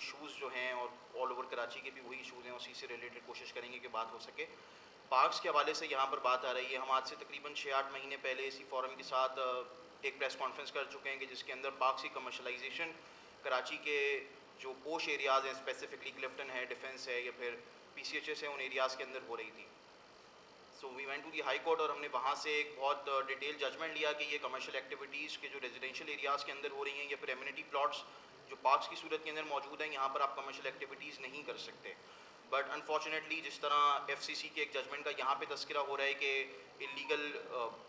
Issues جو ہیں اور آل اوور کراچی کے بھی وہی ایشوز ہیں, اسی سے ریلیٹڈ کوشش کریں گے کہ بات ہو سکے. پارکس کے حوالے سے یہاں پر بات آ رہی ہے. ہم آج سے تقریباً 6-8 مہینے پہلے اسی فورم کے ساتھ ایک پریس کانفرنس کر چکے ہیں کہ جس کے اندر پارکس کی کمرشلائزیشن کراچی کے جو پوش ایریاز ہیں, اسپیسیفکلی کلفٹن ہے, ڈیفنس ہے, یا پھر پی سی ایچ ایس ہے, ان ایریاز کے اندر ہو رہی تھی. So we went to the high court, اور ہم نے وہاں سے ایک بہت ڈیٹیل ججمنٹ لیا کہ یہ کمرشل ایکٹیویٹیز کے جو ریزیڈینشیل ایریاز کے اندر ہو رہی ہیں یا پھر ایمینٹی پلاٹس جو پارکس کی صورت کے اندر موجود ہیں, یہاں پر آپ کمرشل ایکٹیویٹیز نہیں کر سکتے. بٹ انفارچونیٹلی جس طرح ایف سی سی کے ایک ججمنٹ کا یہاں پہ تذکرہ ہو رہا ہے کہ انلیگل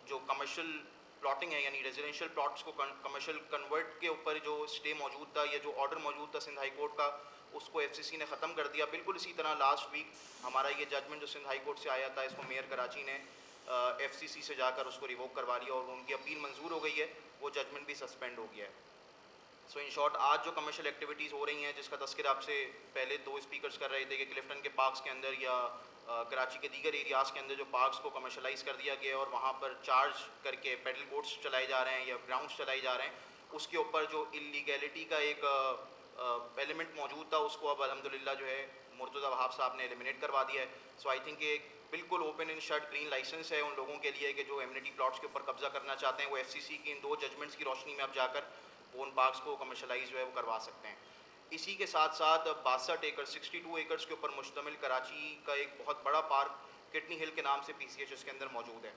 جو کمرشل پلاٹنگ ہے, یعنی ریزیڈینشیل پلاٹس کو کمرشل کنورٹ کے اوپر جو اسٹے موجود تھا یا جو آرڈر موجود تھا سندھ ہائی کورٹ کا, اس کو ایف سی سی نے ختم کر دیا. بالکل اسی طرح لاسٹ ویک ہمارا یہ ججمنٹ جو سندھ ہائی کورٹ سے آیا تھا, اس کو میئر کراچی نے ایف سی سی سے جا کر اس کو ریووک کروا لیا اور ان کی اپیل منظور ہو گئی ہے, وہ ججمنٹ بھی سسپینڈ ہو گیا ہے. سو ان شارٹ آج جو کمرشل ایکٹیویٹیز ہو رہی ہیں, جس کا تذکرہ آپ سے پہلے 2 اسپیکرز کر رہے تھے کہ کلفٹن کے پارکس کے اندر یا کراچی کے دیگر ایریاز کے اندر جو پارکس کو کمرشلائز کر دیا گیا ہے اور وہاں پر چارج کر کے پیڈل بوٹس چلائے جا رہے ہیں یا گراؤنڈس چلائے جا رہے ہیں, اس کے اوپر جو انلیگیلٹی کا ایک ایلیمنٹ موجود تھا, اس کو اب الحمدللہ جو ہے مرتضیٰ وہاب صاحب نے ایلیمنیٹ کروا دیا ہے. سو آئی تھنک ایک بالکل open and shut green licence ہے ان لوگوں کے لیے کہ جو ایمنیٹی پلاٹس کے اوپر قبضہ کرنا چاہتے ہیں, وہ ایف سی سی کی ان 2 ججمنٹس کی روشنی میں اب جا کر وہ ان پارکس کو کمرشلائز جو ہے وہ کروا سکتے ہیں. اسی کے ساتھ ساتھ 62 ایکڑ 62 ایکڑس کے اوپر مشتمل کراچی کا ایک بہت بڑا پارک کڈنی ہل کے نام سے پی سی ایچ ایس کے اندر موجود ہے.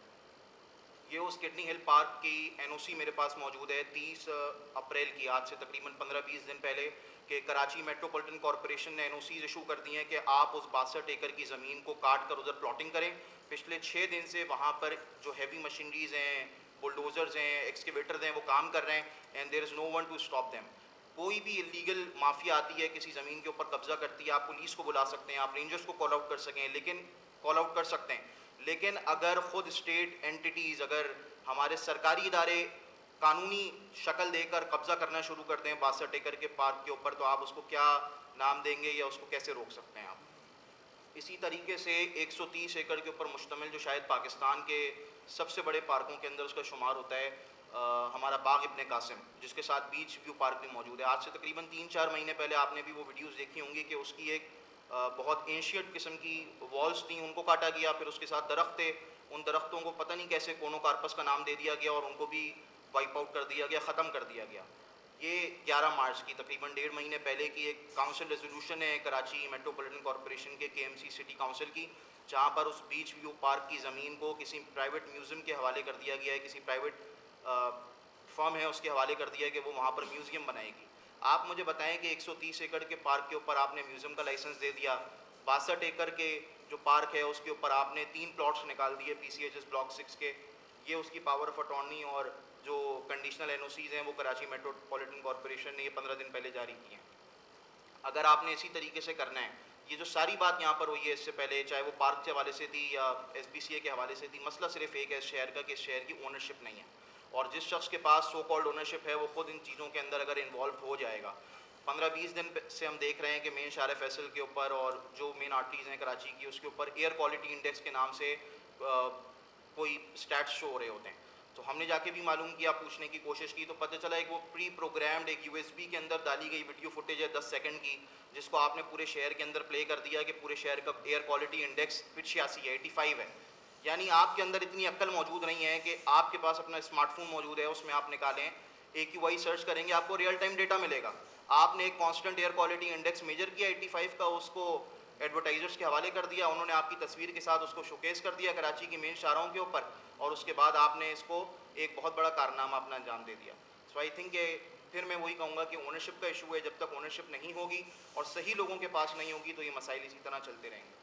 یہ اس کڈنی ہل پارک کی این او سی میرے پاس موجود ہے 30 اپریل کی, آج سے تقریباً 15-20 دن پہلے, کہ کراچی میٹروپولیٹن کارپوریشن نے این او سیز ایشو کر دی ہیں کہ آپ اس 62 ایکڑ کی زمین کو کاٹ کر ادھر پلاٹنگ کریں. پچھلے 6 دن سے وہاں پر جو ہیوی مشینریز ہیں, بلڈوزرز ہیں, ایکسکیویٹرز ہیں, وہ کام کر رہے ہیں, and there is no one to stop them. کوئی بھی انلیگل مافیا آتی ہے, کسی زمین کے اوپر قبضہ کرتی ہے, آپ پولیس کو بلا سکتے ہیں, آپ رینجرز کو کال آؤٹ کر سکتے ہیں, لیکن اگر خود اسٹیٹ اینٹیٹیز, اگر ہمارے سرکاری ادارے قانونی شکل دے کر قبضہ کرنا شروع کر دیں 62 ایکڑ کے پارک کے اوپر, تو آپ اس کو کیا نام دیں گے یا اس کو کیسے روک سکتے ہیں آپ. اسی طریقے سے 130 ایکڑ کے اوپر مشتمل جو شاید پاکستان کے سب سے بڑے پارکوں کے اندر اس کا شمار ہوتا ہے, ہمارا باغ ابن قاسم, جس کے ساتھ بیچ ویو پارک بھی موجود ہے. آج سے تقریباً 3-4 مہینے پہلے آپ نے بھی وہ ویڈیوز دیکھی ہوں گی کہ اس کی ایک بہت اینشینٹ قسم کی والز تھیں, ان کو کاٹا گیا, پھر اس کے ساتھ درخت تھے, ان درختوں کو پتہ نہیں کیسے کونو کارپس کا نام دے دیا گیا اور ان کو بھی وائپ آؤٹ کر دیا گیا, ختم کر دیا گیا. یہ 11 مارچ کی تقریباً 1.5 مہینے پہلے کی ایک کاؤنسل ریزولوشن ہے کراچی میٹروپولیٹن کارپوریشن کے ایم سی سٹی کاؤنسل کی, جہاں پر اس بیچ ویو پارک کی زمین کو کسی پرائیویٹ میوزیم کے حوالے کر دیا گیا ہے, کسی پرائیویٹ فرم ہے اس کے حوالے کر دیا ہے کہ وہ وہاں پر میوزیم بنائے گی. آپ مجھے بتائیں کہ 130 ایکڑ کے پارک کے اوپر آپ نے میوزیم کا لائسنس دے دیا, 62 ایکڑ کے جو پارک ہے اس کے اوپر آپ نے 3 پلاٹس نکال دیے پی سی ایچ ایس بلاک 6 کے. یہ اس کی پاور آف اٹارنی اور جو کنڈیشنل این او سیز ہیں وہ کراچی میٹروپولیٹن کارپوریشن نے یہ 15 دن پہلے جاری کی ہیں. اگر آپ نے اسی طریقے سے کرنا ہے, یہ جو ساری بات یہاں پر ہوئی ہے اس سے پہلے, چاہے وہ پارک کے حوالے سے تھی یا ایس بی سی اے کے حوالے سے تھی, مسئلہ صرف ایک ہے اس شہر کا کہ اس شہر کی اونرشپ نہیں ہے, اور جس شخص کے پاس سو کالڈ اونرشپ ہے وہ خود ان چیزوں کے اندر اگر انوالو ہو جائے گا. 15-20 دن سے ہم دیکھ رہے ہیں کہ مین شارع فیصل کے اوپر اور جو مین آرٹریز ہیں کراچی کی, اس کے اوپر ایئر کوالٹی انڈیکس کے نام سے کوئی اسٹیٹس شو ہو رہے ہوتے ہیں. تو ہم نے جا کے بھی معلوم کیا, پوچھنے کی کوشش کی, تو پتہ چلا ایک وہ پری پروگرامڈ ایک یو ایس بی کے اندر ڈالی گئی ویڈیو فوٹیج ہے 10 سیکنڈ کی, جس کو آپ نے پورے شہر کے اندر پلے کر دیا کہ پورے شہر کا ایئر کوالٹی انڈیکس 86 ہے, 85 ہے. یعنی آپ کے اندر اتنی عقل موجود نہیں ہے کہ آپ کے پاس اپنا اسمارٹ فون موجود ہے, اس میں آپ نکالیں AQI سرچ کریں گے, آپ کو ریئل ٹائم ڈیٹا ملے گا. آپ نے ایک constant air quality index measure کیا 85 کا, اس کو ایڈورٹائزرز کے حوالے کر دیا, انہوں نے آپ کی تصویر کے ساتھ اس کو شوکیس کر دیا کراچی کی مین شاہراہوں کے اوپر, اور اس کے بعد آپ نے اس کو ایک بہت بڑا کارنامہ اپنا انجام دے دیا. سو آئی تھنک کہ پھر میں وہی کہوں گا کہ اونرشپ کا ایشو ہے, جب تک اونرشپ نہیں ہوگی اور صحیح لوگوں کے پاس نہیں ہوگی تو یہ مسائل اسی طرح چلتے رہیں گے.